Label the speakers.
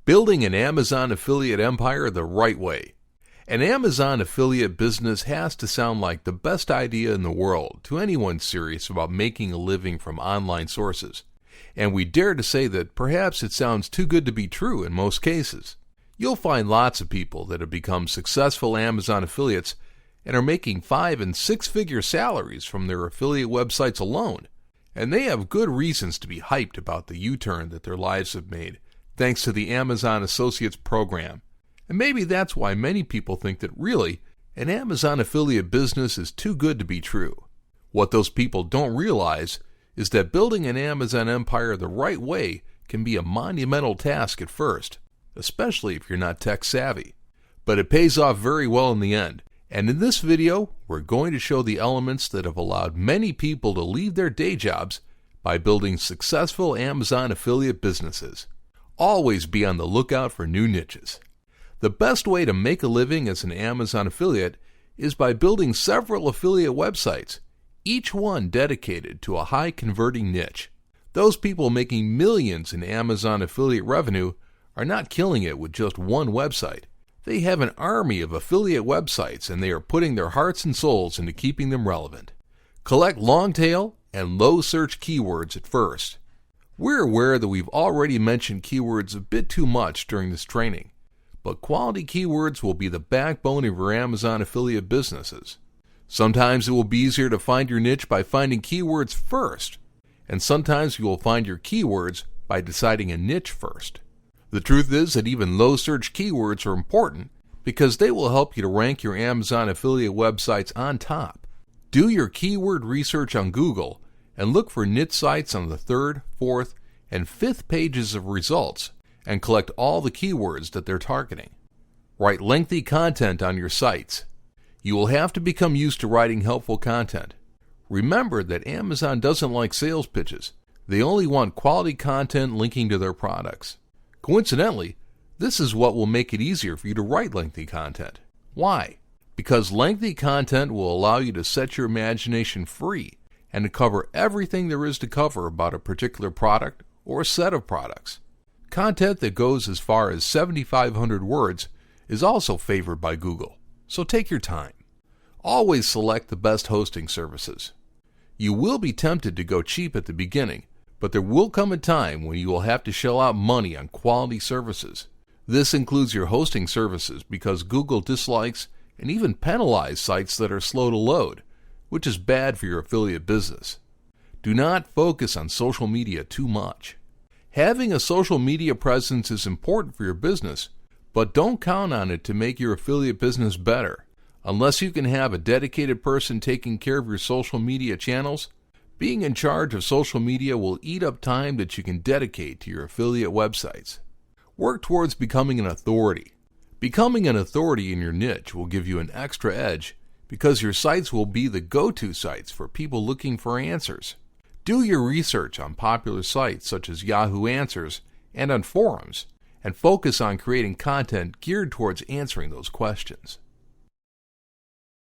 Speaker 1: Building an Amazon affiliate empire the right way. An Amazon affiliate business has to sound like the best idea in the world to anyone serious about making a living from online sources. And we dare to say that perhaps it sounds too good to be true in most cases. You'll find lots of people that have become successful Amazon affiliates and are making 5- and 6-figure salaries from their affiliate websites alone. And they have good reasons to be hyped about the U-turn that their lives have made, thanks to the Amazon Associates program. And maybe that's why many people think that really, an Amazon affiliate business is too good to be true. What those people don't realize is that building an Amazon empire the right way can be a monumental task at first, especially if you're not tech savvy. But it pays off very well in the end. And in this video, we're going to show the elements that have allowed many people to leave their day jobs by building successful Amazon affiliate businesses. Always be on the lookout for new niches. The best way to make a living as an Amazon affiliate is by building several affiliate websites, each one dedicated to a high-converting niche. Those people making millions in Amazon affiliate revenue are not killing it with just one website. They have an army of affiliate websites, and they are putting their hearts and souls into keeping them relevant. Collect long-tail and low-search keywords at first. We're aware that we've already mentioned keywords a bit too much during this training, but quality keywords will be the backbone of your Amazon affiliate businesses. Sometimes it will be easier to find your niche by finding keywords first, and sometimes you will find your keywords by deciding a niche first. The truth is that even low-search keywords are important because they will help you to rank your Amazon affiliate websites on top. Do your keyword research on Google and look for niche sites on the 3rd, 4th, and 5th pages of results and collect all the keywords that they're targeting. Write lengthy content on your sites. You will have to become used to writing helpful content. Remember that Amazon doesn't like sales pitches. They only want quality content linking to their products. Coincidentally, this is what will make it easier for you to write lengthy content. Why? Because lengthy content will allow you to set your imagination free and to cover everything there is to cover about a particular product or a set of products. Content that goes as far as 7,500 words is also favored by Google, so take your time. Always select the best hosting services. You will be tempted to go cheap at the beginning, but there will come a time when you will have to shell out money on quality services. This includes your hosting services because Google dislikes and even penalizes sites that are slow to load, which is bad for your affiliate business. Do not focus on social media too much. Having a social media presence is important for your business, but don't count on it to make your affiliate business better. Unless you can have a dedicated person taking care of your social media channels, being in charge of social media will eat up time that you can dedicate to your affiliate websites. Work towards becoming an authority. Becoming an authority in your niche will give you an extra edge because your sites will be the go-to sites for people looking for answers. Do your research on popular sites such as Yahoo Answers and on forums, and focus on creating content geared towards answering those questions.